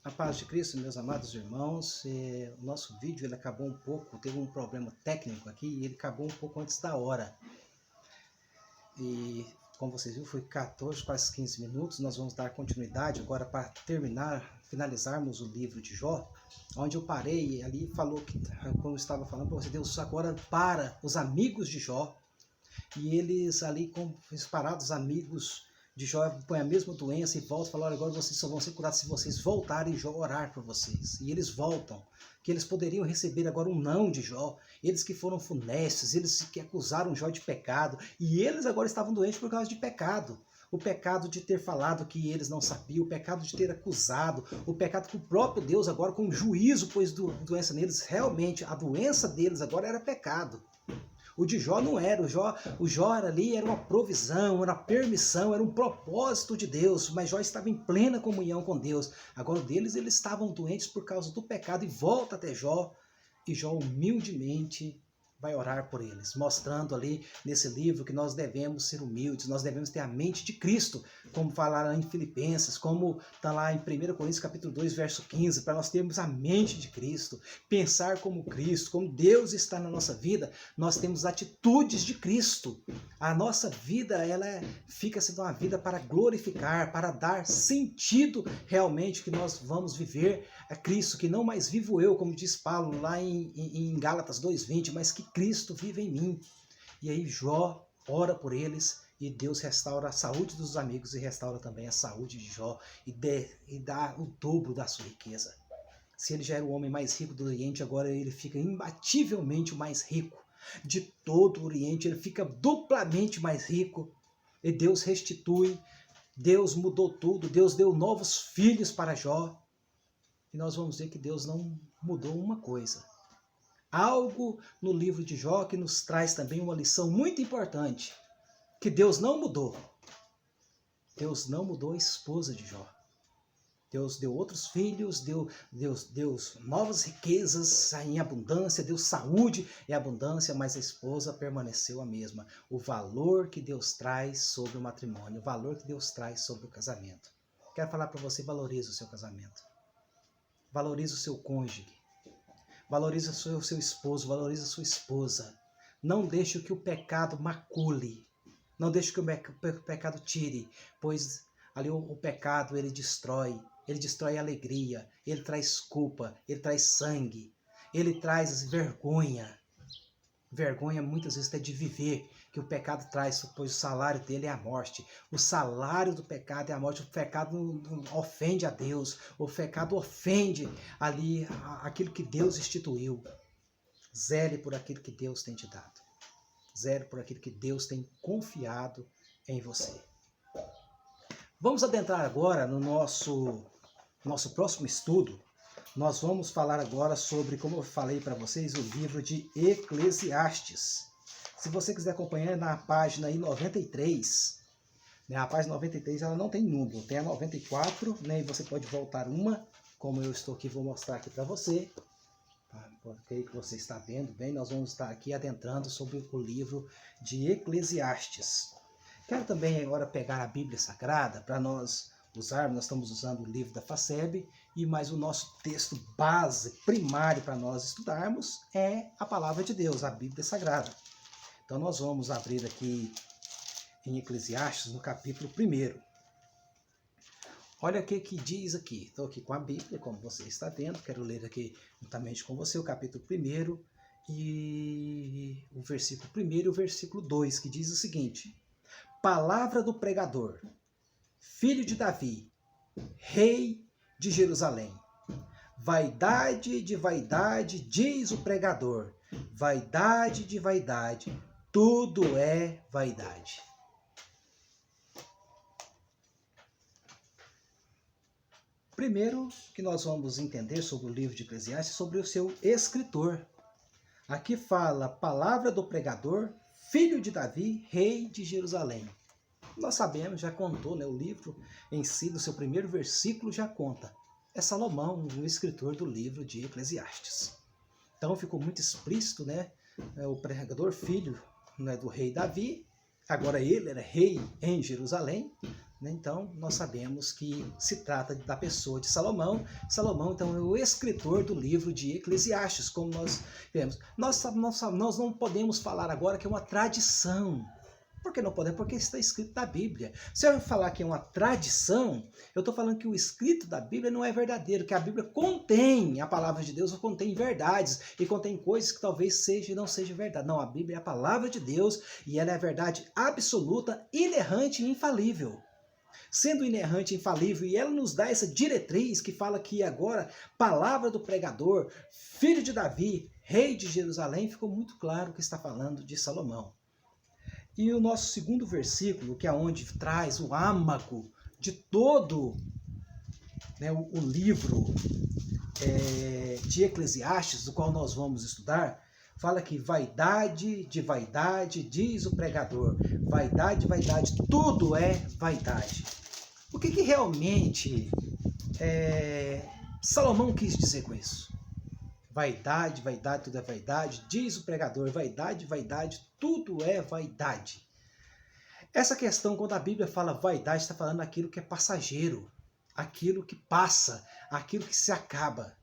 A paz de Cristo, meus amados irmãos, o nosso vídeo ele acabou um pouco, teve um problema técnico aqui e ele acabou um pouco antes da hora. E como vocês viram, foi 14, quase 15 minutos. Nós vamos dar continuidade agora para finalizarmos o livro de Jó, onde eu parei e ali falou que, como eu estava falando para você, Deus agora para os amigos de Jó, e eles ali, como parados, amigos de Jó, põe a mesma doença e volta e fala: olha, agora vocês só vão ser curados se vocês voltarem e Jó orar por vocês. E eles voltam, que eles poderiam receber agora um não de Jó, eles que foram funestos, eles que acusaram Jó de pecado, e eles agora estavam doentes por causa de pecado. O pecado de ter falado que eles não sabiam, o pecado de ter acusado, o pecado que o próprio Deus agora com juízo pôs doença neles. Realmente a doença deles agora era pecado. O de Jó não era, o Jó era ali, era uma provisão, era uma permissão, era um propósito de Deus, mas Jó estava em plena comunhão com Deus. Agora o deles, eles estavam doentes por causa do pecado, e volta até Jó, e Jó humildemente vai orar por eles, mostrando ali nesse livro que nós devemos ser humildes, nós devemos ter a mente de Cristo, como falaram em Filipenses, como está lá em 1 Coríntios capítulo 2, verso 15, para nós termos a mente de Cristo, pensar como Cristo, como Deus está na nossa vida, nós temos atitudes de Cristo. A nossa vida, ela fica sendo uma vida para glorificar, para dar sentido realmente que nós vamos viver a Cristo, que não mais vivo eu, como diz Paulo lá em Gálatas 2:20, mas que Cristo vive em mim. E aí Jó ora por eles e Deus restaura a saúde dos amigos e restaura também a saúde de Jó e dá o dobro da sua riqueza. Se ele já era o homem mais rico do Oriente, agora ele fica imbativelmente o mais rico de todo o Oriente, ele fica duplamente mais rico e Deus restitui, Deus mudou tudo, Deus deu novos filhos para Jó. E nós vamos ver que Deus não mudou uma coisa. Algo no livro de Jó que nos traz também uma lição muito importante, que Deus não mudou. Deus não mudou a esposa de Jó. Deus deu outros filhos, deu novas riquezas em abundância, deu saúde e abundância, mas a esposa permaneceu a mesma. O valor que Deus traz sobre o matrimônio, o valor que Deus traz sobre o casamento. Quero falar para você, valorize o seu casamento. Valorize o seu cônjuge. Valorize o seu esposo, valorize a sua esposa. Não deixe que o pecado macule. Não deixe que o pecado tire, pois ali o pecado ele destrói a alegria, ele traz culpa, ele traz sangue, ele traz vergonha. Vergonha muitas vezes é de viver, que o pecado traz, pois o salário dele é a morte. O salário do pecado é a morte. O pecado ofende a Deus, o pecado ofende ali aquilo que Deus instituiu. Zele por aquilo que Deus tem te dado. Zele por aquilo que Deus tem confiado em você. Vamos adentrar agora no nosso próximo estudo. Nós vamos falar agora sobre, como eu falei para vocês, o livro de Eclesiastes. Se você quiser acompanhar na página 93, né, a página 93 ela não tem número, tem a 94, né, e você pode voltar uma, como eu estou aqui, vou mostrar aqui para você. Porque que você está vendo bem, nós vamos estar aqui adentrando sobre o livro de Eclesiastes. Quero também agora pegar a Bíblia Sagrada para nós usarmos. Nós estamos usando o livro da FACEB, mas o nosso texto base, primário para nós estudarmos é a Palavra de Deus, a Bíblia Sagrada. Então nós vamos abrir aqui em Eclesiastes, no capítulo 1. Olha o que diz aqui. Estou aqui com a Bíblia, como você está vendo. Quero ler aqui juntamente com você o capítulo 1 e o versículo 1 e o versículo 2, que diz o seguinte: Palavra do pregador, filho de Davi, rei de Jerusalém. Vaidade de vaidade, diz o pregador. Vaidade de vaidade, tudo é vaidade. Primeiro que nós vamos entender sobre o livro de Eclesiastes, sobre o seu escritor. Aqui fala palavra do pregador, filho de Davi, rei de Jerusalém. Nós sabemos, já contou, né, o livro em si, no seu primeiro versículo já conta. É Salomão, o escritor do livro de Eclesiastes. Então ficou muito explícito, né, o pregador, filho, né, do rei Davi. Agora ele era rei em Jerusalém, Então, nós sabemos que se trata da pessoa de Salomão. Salomão, então, é o escritor do livro de Eclesiastes, como nós vemos. Nós não podemos falar agora que é uma tradição. Por que não podemos? Porque está escrito na Bíblia. Se eu falar que é uma tradição, eu estou falando que o escrito da Bíblia não é verdadeiro, que a Bíblia contém, a palavra de Deus contém verdades e contém coisas que talvez seja e não seja verdade. Não, a Bíblia é a palavra de Deus e ela é a verdade absoluta, inerrante e infalível. Sendo inerrante e infalível, e ela nos dá essa diretriz que fala que agora, palavra do pregador, filho de Davi, rei de Jerusalém, ficou muito claro que está falando de Salomão. E o nosso segundo versículo, que é onde traz o âmago de todo, né, o livro de Eclesiastes, do qual nós vamos estudar, fala que vaidade de vaidade, diz o pregador. Vaidade, vaidade, tudo é vaidade. O que realmente Salomão quis dizer com isso? Vaidade, vaidade, tudo é vaidade, diz o pregador. Vaidade, vaidade, tudo é vaidade. Essa questão, quando a Bíblia fala vaidade, está falando aquilo que é passageiro, aquilo que passa, aquilo que se acaba.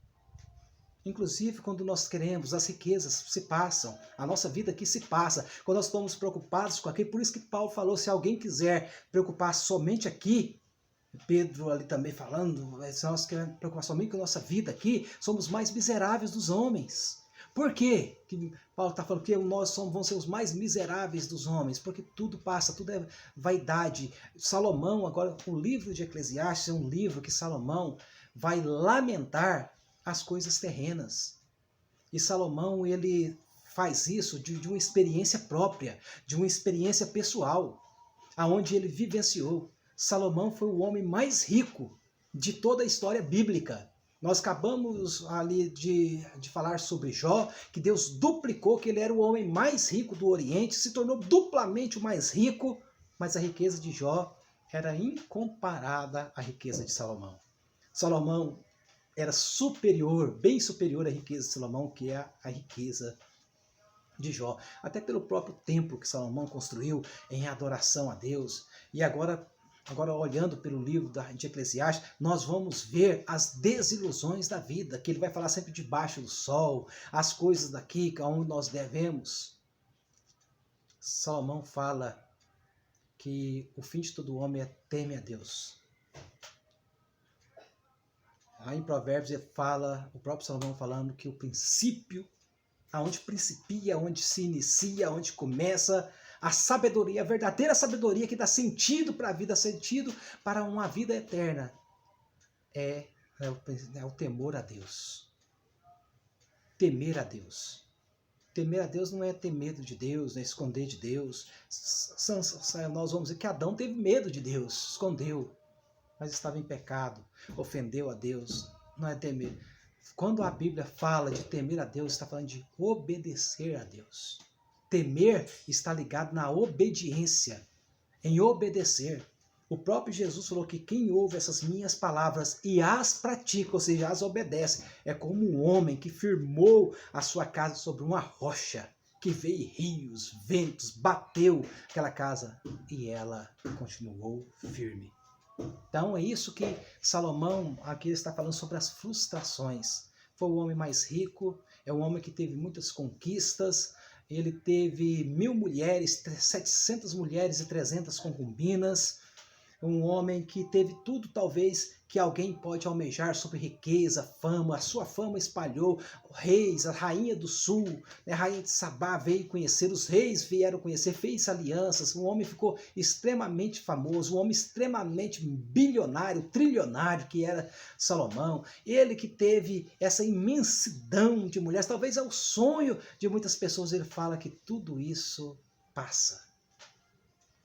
Inclusive, quando nós queremos, as riquezas se passam, a nossa vida aqui se passa. Quando nós estamos preocupados com aquilo, por isso que Paulo falou, se alguém quiser preocupar somente aqui, Pedro ali também falando, se nós queremos preocupar somente com a nossa vida aqui, somos mais miseráveis dos homens. Por quê? Que Paulo está falando que nós vamos ser os mais miseráveis dos homens, porque tudo passa, tudo é vaidade. Salomão, agora o livro de Eclesiastes é um livro que Salomão vai lamentar as coisas terrenas. E Salomão, ele faz isso de uma experiência própria, de uma experiência pessoal, aonde ele vivenciou. Salomão foi o homem mais rico de toda a história bíblica. Nós acabamos ali de falar sobre Jó, que Deus duplicou, que ele era o homem mais rico do Oriente, se tornou duplamente o mais rico, mas a riqueza de Jó era incomparada à riqueza de Salomão. Salomão era superior, bem superior à riqueza de Salomão, que é a riqueza de Jó. Até pelo próprio templo que Salomão construiu em adoração a Deus. E agora olhando pelo livro de Eclesiastes, nós vamos ver as desilusões da vida, que ele vai falar sempre debaixo do sol, as coisas daqui, aonde nós devemos. Salomão fala que o fim de todo homem é teme a Deus. Aí em Provérbios ele fala, o próprio Salomão falando que o princípio, aonde principia, onde se inicia, onde começa a sabedoria, a verdadeira sabedoria que dá sentido para a vida, sentido para uma vida eterna, é o temor a Deus. Temer a Deus. Temer a Deus não é ter medo de Deus, não é esconder de Deus. Nós vamos dizer que Adão teve medo de Deus, escondeu, mas estava em pecado, ofendeu a Deus. Não é temer. Quando a Bíblia fala de temer a Deus, está falando de obedecer a Deus. Temer está ligado na obediência, em obedecer. O próprio Jesus falou que quem ouve essas minhas palavras e as pratica, ou seja, as obedece, é como um homem que firmou a sua casa sobre uma rocha, que veio rios, ventos, bateu aquela casa e ela continuou firme. Então é isso que Salomão aqui está falando sobre as frustrações. Foi o homem mais rico, é um homem que teve muitas conquistas, ele teve 1000 mulheres, 700 mulheres e 300 concubinas, um homem que teve tudo talvez que alguém pode almejar sobre riqueza, fama. A sua fama espalhou, reis, a rainha do sul, a rainha de Sabá veio conhecer, os reis vieram conhecer, fez alianças, um homem ficou extremamente famoso, um homem extremamente bilionário, trilionário que era Salomão, ele que teve essa imensidão de mulheres, talvez é o sonho de muitas pessoas. Ele fala que tudo isso passa,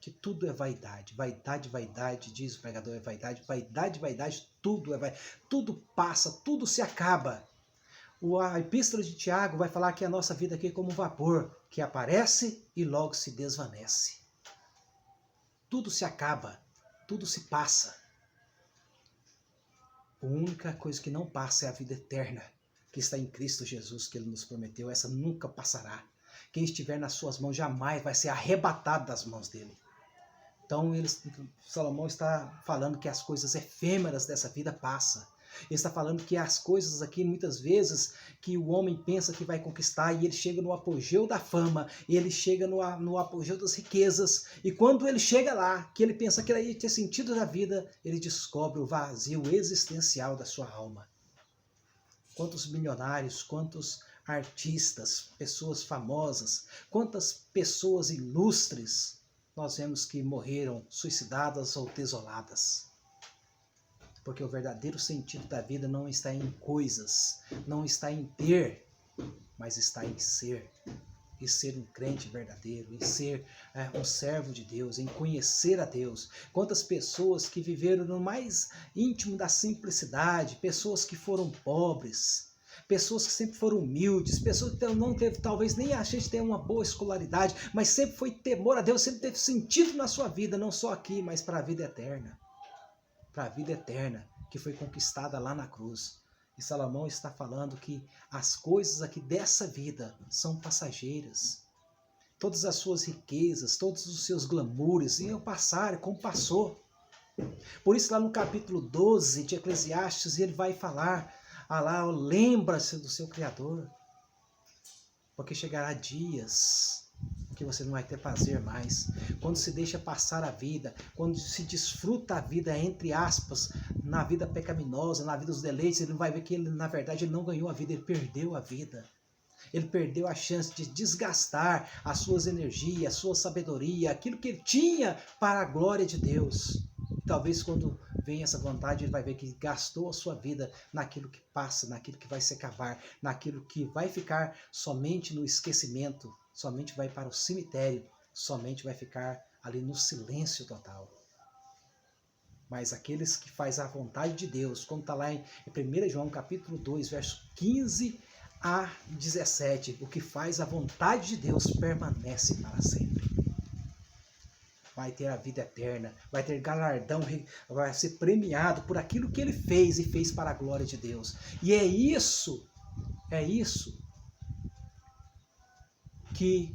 que tudo é vaidade. Vaidade, vaidade, diz o pregador, é vaidade. Vaidade, vaidade, tudo é vaidade. Tudo passa, tudo se acaba. A epístola de Tiago vai falar que a nossa vida aqui é como um vapor, que aparece e logo se desvanece. Tudo se acaba, tudo se passa. A única coisa que não passa é a vida eterna, que está em Cristo Jesus, que Ele nos prometeu. Essa nunca passará. Quem estiver nas suas mãos jamais vai ser arrebatado das mãos dEle. Então Salomão está falando que as coisas efêmeras dessa vida passam. Ele está falando que as coisas aqui, muitas vezes, que o homem pensa que vai conquistar, e ele chega no apogeu da fama, e ele chega no apogeu das riquezas, e quando ele chega lá, que ele pensa que ele ia ter sentido da vida, ele descobre o vazio existencial da sua alma. Quantos milionários, quantos artistas, pessoas famosas, quantas pessoas ilustres nós vemos que morreram suicidadas ou desoladas. Porque o verdadeiro sentido da vida não está em coisas, não está em ter, mas está em ser. E ser um crente verdadeiro, em ser um servo de Deus, em conhecer a Deus. Quantas pessoas que viveram no mais íntimo da simplicidade, pessoas que foram pobres, pessoas que sempre foram humildes, pessoas que não teve talvez nem a chance de ter uma boa escolaridade, mas sempre foi temor a Deus, sempre teve sentido na sua vida, não só aqui, mas para a vida eterna. Para a vida eterna, que foi conquistada lá na cruz. E Salomão está falando que as coisas aqui dessa vida são passageiras. Todas as suas riquezas, todos os seus glamoures iam passar como passou. Por isso lá no capítulo 12 de Eclesiastes ele vai falar, lembra-se do seu Criador, porque chegará dias que você não vai ter prazer mais, quando se deixa passar a vida, quando se desfruta a vida, entre aspas, na vida pecaminosa, na vida dos deleites, ele vai ver que ele, na verdade, ele não ganhou a vida, ele perdeu a vida. Ele perdeu a chance de desgastar as suas energias, a sua sabedoria, aquilo que ele tinha para a glória de Deus. E talvez quando vem essa vontade, ele vai ver que gastou a sua vida naquilo que passa, naquilo que vai se acabar, naquilo que vai ficar somente no esquecimento, somente vai para o cemitério, somente vai ficar ali no silêncio total. Mas aqueles que fazem a vontade de Deus, como está lá em 1 João capítulo 2, verso 15 a 17, o que faz a vontade de Deus permanece para sempre. Vai ter a vida eterna, vai ter galardão, vai ser premiado por aquilo que ele fez e fez para a glória de Deus. E é isso que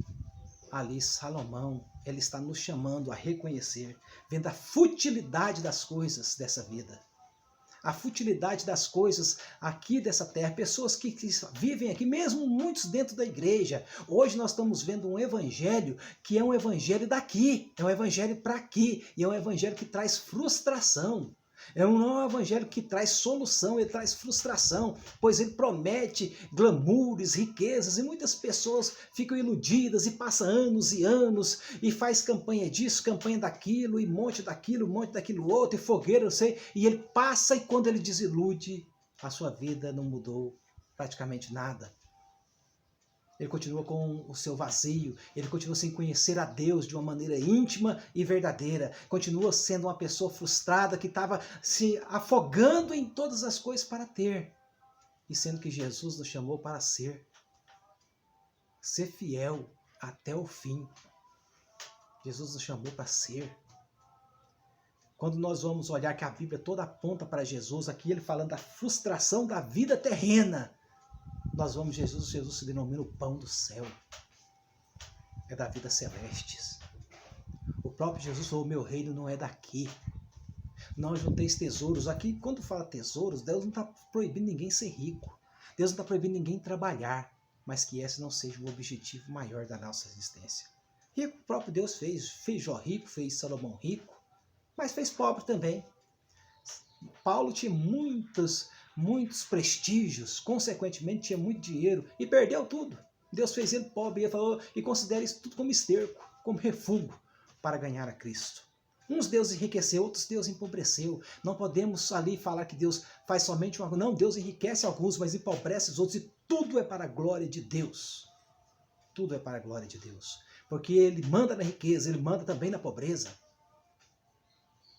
ali Salomão, ele está nos chamando a reconhecer, vendo a futilidade das coisas dessa vida. A futilidade das coisas aqui dessa terra, pessoas que vivem aqui, mesmo muitos dentro da igreja. Hoje nós estamos vendo um evangelho que é um evangelho daqui, é um evangelho para aqui, e é um evangelho que traz frustração. Não é um evangelho que traz solução, ele traz frustração, pois ele promete glamoures, riquezas, e muitas pessoas ficam iludidas e passam anos e anos e faz campanha disso, campanha daquilo, e monte daquilo outro, e fogueira, eu sei, e ele passa, e quando ele desilude, a sua vida não mudou praticamente nada. Ele continua com o seu vazio, ele continua sem conhecer a Deus de uma maneira íntima e verdadeira, continua sendo uma pessoa frustrada que estava se afogando em todas as coisas para ter, e sendo que Jesus nos chamou para ser fiel até o fim. Jesus nos chamou para ser. Quando nós vamos olhar que a Bíblia toda aponta para Jesus, aqui ele falando da frustração da vida terrena, nós vamos, Jesus se denomina o pão do céu, é da vida celestes. O próprio Jesus falou, meu reino não é daqui, não junteis tesouros. Aqui, quando fala tesouros, Deus não está proibindo ninguém ser rico, Deus não está proibindo ninguém trabalhar, mas que esse não seja o objetivo maior da nossa existência. Rico, o próprio Deus fez Jó rico, fez Salomão rico, mas fez pobre também. Paulo tinha muitos prestígios, consequentemente tinha muito dinheiro e perdeu tudo. Deus fez ele pobre, e ele falou, e considera isso tudo como esterco, como refúgio para ganhar a Cristo. Uns Deus enriqueceu, outros Deus empobreceu. Não podemos ali falar que Deus faz somente uma coisa. Não, Deus enriquece alguns, mas empobrece os outros, e tudo é para a glória de Deus. Tudo é para a glória de Deus. Porque ele manda na riqueza, ele manda também na pobreza.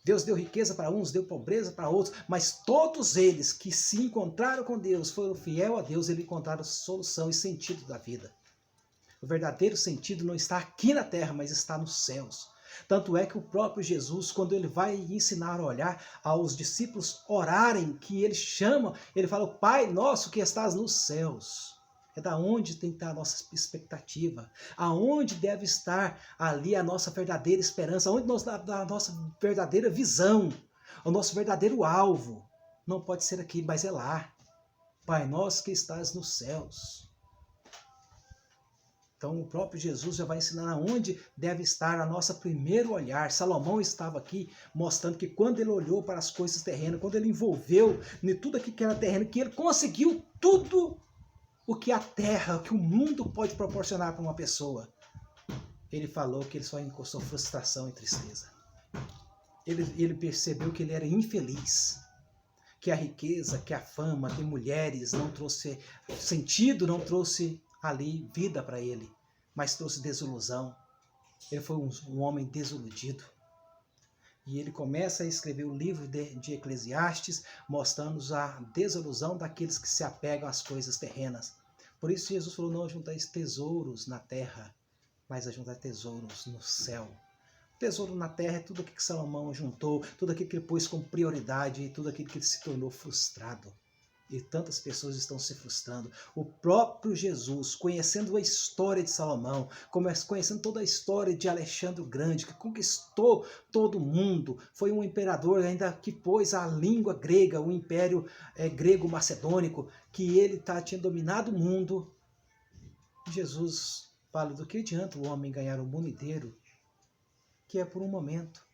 Deus deu riqueza para uns, deu pobreza para outros, mas todos eles que se encontraram com Deus, foram fiel a Deus, eles encontraram solução e sentido da vida. O verdadeiro sentido não está aqui na terra, mas está nos céus. Tanto é que o próprio Jesus, quando ele vai ensinar a olhar aos discípulos orarem, que ele chama, ele fala, Pai nosso que estás nos céus. É da onde tem que estar a nossa expectativa. Aonde deve estar ali a nossa verdadeira esperança. Onde a nossa verdadeira visão. O nosso verdadeiro alvo. Não pode ser aqui, mas é lá. Pai nosso que estás nos céus. Então o próprio Jesus já vai ensinar onde deve estar a nossa primeiro olhar. Salomão estava aqui mostrando que quando ele olhou para as coisas terrenas, quando ele envolveu em tudo aquilo que era terreno, que ele conseguiu tudo o que a terra, o que o mundo pode proporcionar para uma pessoa. Ele falou que ele só encostou frustração e tristeza. Ele percebeu que ele era infeliz. Que a riqueza, que a fama, que mulheres não trouxe sentido, não trouxe ali vida para ele, mas trouxe desilusão. Ele foi um homem desiludido. E ele começa a escrever o livro de Eclesiastes, mostrando-nos a desilusão daqueles que se apegam às coisas terrenas. Por isso Jesus falou, não juntais tesouros na terra, mas a juntar tesouros no céu. Tesouro na terra é tudo aquilo que Salomão juntou, tudo aquilo que ele pôs como prioridade, tudo aquilo que ele se tornou frustrado. E tantas pessoas estão se frustrando. O próprio Jesus, conhecendo a história de Salomão, conhecendo toda a história de Alexandre o Grande, que conquistou todo o mundo, foi um imperador ainda que pôs a língua grega, o império grego-macedônico, que ele tinha dominado o mundo. Jesus fala, do que adianta o homem ganhar o mundo inteiro, que é por um momento.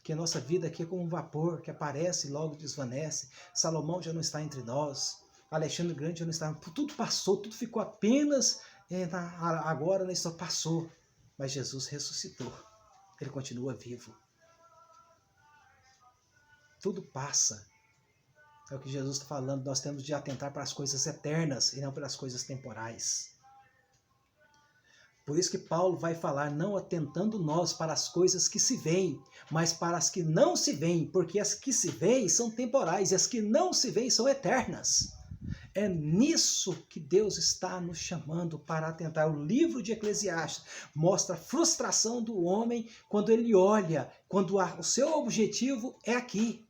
Que a nossa vida aqui é como um vapor que aparece e logo desvanece. Salomão já não está entre nós. Alexandre o Grande já não está. Tudo passou, tudo ficou apenas agora, né, só passou. Mas Jesus ressuscitou. Ele continua vivo. Tudo passa. É o que Jesus está falando. Nós temos de atentar para as coisas eternas e não para as coisas temporais. Por isso que Paulo vai falar, não atentando nós para as coisas que se veem, mas para as que não se veem, porque as que se veem são temporais e as que não se veem são eternas. É nisso que Deus está nos chamando para atentar. O livro de Eclesiastes mostra a frustração do homem quando ele olha, quando o seu objetivo é aqui.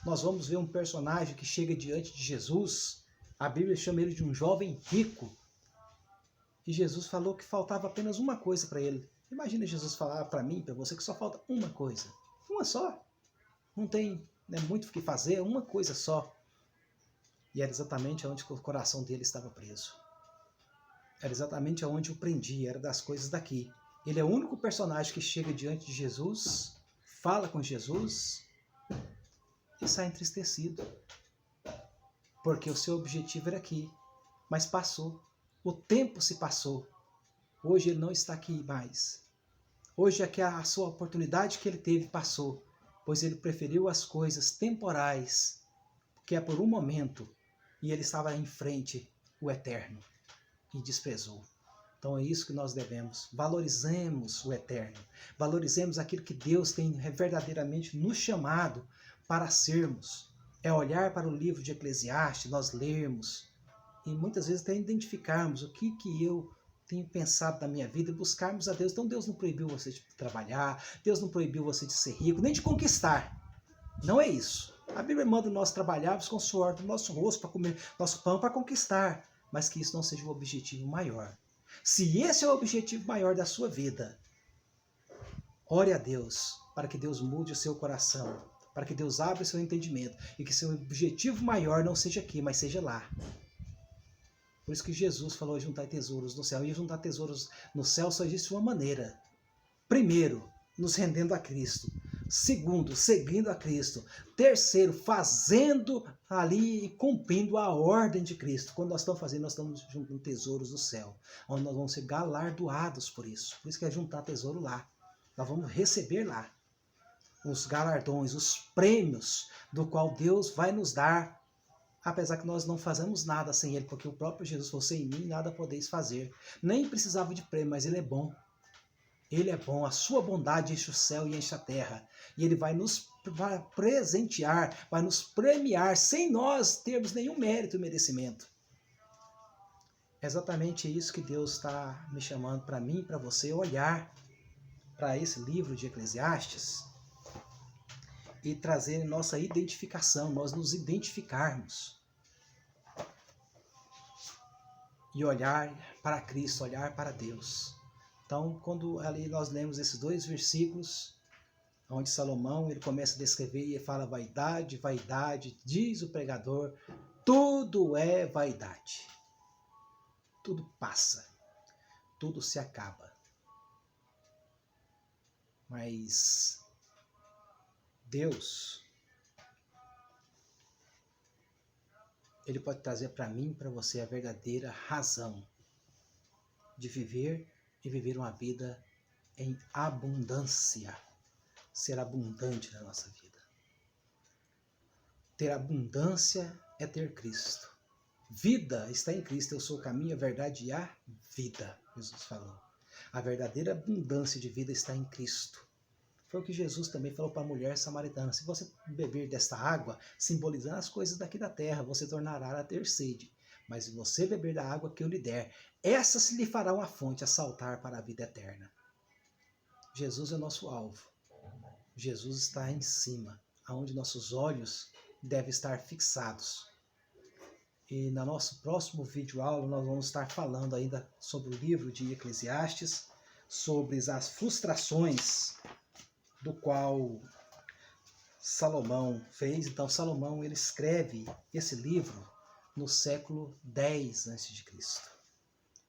Nós vamos ver um personagem que chega diante de Jesus, a Bíblia chama ele de um jovem rico, e Jesus falou que faltava apenas uma coisa para ele. Imagina Jesus falar para mim, para você, que só falta uma coisa. Uma só. Não tem muito o que fazer, uma coisa só. E era exatamente onde o coração dele estava preso. Era exatamente onde o prendia, era das coisas daqui. Ele é o único personagem que chega diante de Jesus, fala com Jesus e sai entristecido. Porque o seu objetivo era aqui, mas passou. O tempo se passou. Hoje ele não está aqui mais. Hoje é que a sua oportunidade que ele teve passou, pois ele preferiu as coisas temporais, que é por um momento, e ele estava em frente o eterno e desprezou. Então é isso que nós devemos. Valorizemos o eterno. Valorizemos aquilo que Deus tem verdadeiramente nos chamado para sermos. É olhar para o livro de Eclesiastes, nós lermos, e muitas vezes até identificarmos o que eu tenho pensado na minha vida e buscarmos a Deus. Então Deus não proibiu você de trabalhar, Deus não proibiu você de ser rico, nem de conquistar. Não é isso. A Bíblia manda nós trabalharmos com o suor do nosso rosto para comer nosso pão, para conquistar, mas que isso não seja o objetivo maior. Se esse é o objetivo maior da sua vida, ore a Deus para que Deus mude o seu coração, para que Deus abra o seu entendimento e que seu objetivo maior não seja aqui, mas seja lá. Por isso que Jesus falou juntar tesouros no céu. E juntar tesouros no céu só existe uma maneira. Primeiro, nos rendendo a Cristo. Segundo, seguindo a Cristo. Terceiro, fazendo ali e cumprindo a ordem de Cristo. Quando nós estamos fazendo, nós estamos juntando tesouros no céu, onde nós vamos ser galardoados por isso. Por isso que é juntar tesouro lá. Nós vamos receber lá os galardões, os prêmios do qual Deus vai nos dar. Apesar que nós não fazemos nada sem ele, porque o próprio Jesus falou, sem mim nada podeis fazer. Nem precisava de prêmio, mas ele é bom. Ele é bom, a sua bondade enche o céu e enche a terra. E ele vai nos presentear, vai nos premiar, sem nós termos nenhum mérito e merecimento. É exatamente isso que Deus está me chamando para mim e para você, olhar para esse livro de Eclesiastes e trazer nossa identificação, nós nos identificarmos. e olhar para Cristo, olhar para Deus. Então, quando ali nós lemos esses 2 versículos, onde Salomão ele começa a descrever e fala vaidade, vaidade, diz o pregador, tudo é vaidade. Tudo passa, tudo se acaba. Mas Deus, Ele pode trazer para mim e para você a verdadeira razão de viver e viver uma vida em abundância. Ser abundante na nossa vida. Ter abundância é ter Cristo. Vida está em Cristo. Eu sou o caminho, a verdade e a vida, Jesus falou. A verdadeira abundância de vida está em Cristo. Foi o que Jesus também falou para a mulher samaritana. Se você beber desta água, simbolizando as coisas daqui da terra, você tornará a ter sede. Mas se você beber da água que eu lhe der, essa se lhe fará uma fonte a saltar para a vida eterna. Jesus é o nosso alvo. Jesus está em cima, aonde nossos olhos devem estar fixados. E no nosso próximo vídeo aula nós vamos estar falando ainda sobre o livro de Eclesiastes, sobre as frustrações do qual Salomão fez. Então Salomão ele escreve esse livro no século X a.C.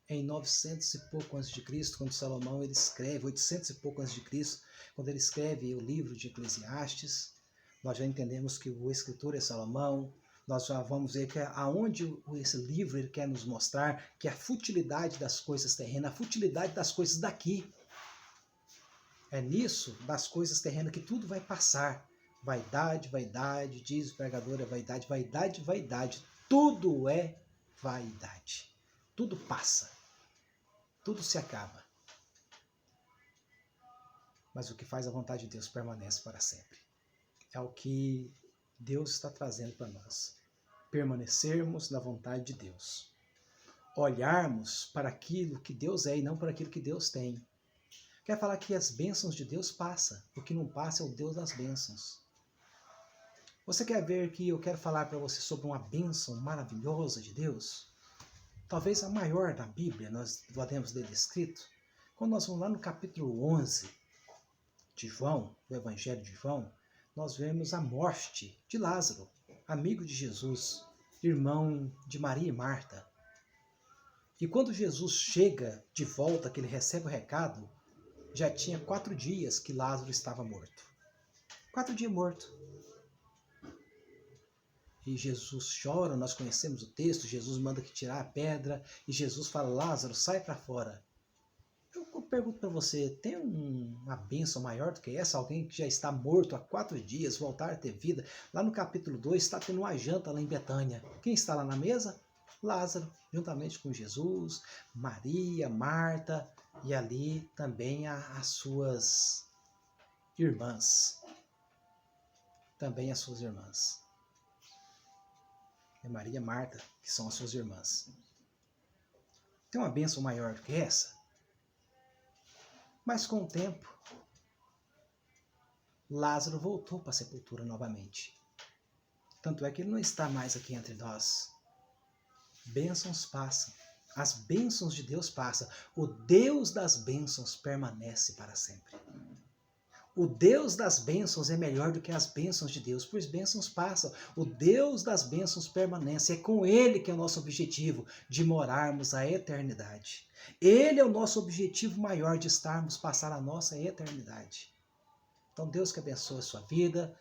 Em 900 e pouco antes de Cristo, quando Salomão ele escreve, 800 e pouco antes de Cristo, quando ele escreve o livro de Eclesiastes, nós já entendemos que o escritor é Salomão. Nós já vamos ver que aonde esse livro ele quer nos mostrar que a futilidade das coisas terrenas, a futilidade das coisas daqui, é nisso, das coisas terrenas, que tudo vai passar. Vaidade, vaidade, diz o pregador, é vaidade, vaidade, vaidade. Tudo é vaidade. Tudo passa. Tudo se acaba. Mas o que faz a vontade de Deus permanece para sempre. É o que Deus está trazendo para nós. Permanecermos na vontade de Deus. Olharmos para aquilo que Deus é e não para aquilo que Deus tem. Quer falar que as bênçãos de Deus passam. O que não passa é o Deus das bênçãos. Você quer ver que eu quero falar para você sobre uma bênção maravilhosa de Deus? Talvez a maior da Bíblia, nós podemos ler escrito. Quando nós vamos lá no capítulo 11 de João, do Evangelho de João, nós vemos a morte de Lázaro, amigo de Jesus, irmão de Maria e Marta. E quando Jesus chega de volta, que ele recebe o recado, já tinha 4 dias que Lázaro estava morto. 4 dias morto. E Jesus chora, nós conhecemos o texto, Jesus manda que tirar a pedra, e Jesus fala, Lázaro, sai para fora. Eu pergunto para você, tem uma bênção maior do que essa? Alguém que já está morto há 4 dias, voltar a ter vida? Lá no capítulo 2 está tendo uma janta lá em Betânia. Quem está lá na mesa? Lázaro, juntamente com Jesus, Maria, Marta, e ali também as suas irmãs. Também as suas irmãs. É Maria e Marta, que são as suas irmãs. Tem uma bênção maior do que essa? Mas com o tempo, Lázaro voltou para a sepultura novamente. Tanto é que ele não está mais aqui entre nós. Bênçãos passam. As bênçãos de Deus passam. O Deus das bênçãos permanece para sempre. O Deus das bênçãos é melhor do que as bênçãos de Deus, pois bênçãos passam. O Deus das bênçãos permanece. É com Ele que é o nosso objetivo de morarmos a eternidade. Ele é o nosso objetivo maior de estarmos, passar a nossa eternidade. Então Deus que abençoe a sua vida,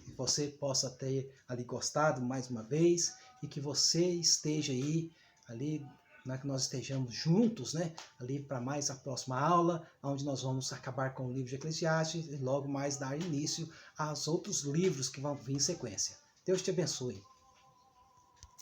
que você possa ter ali gostado mais uma vez e que você esteja aí, ali, que nós estejamos juntos, ali para mais a próxima aula, onde nós vamos acabar com o livro de Eclesiastes e logo mais dar início aos outros livros que vão vir em sequência. Deus te abençoe.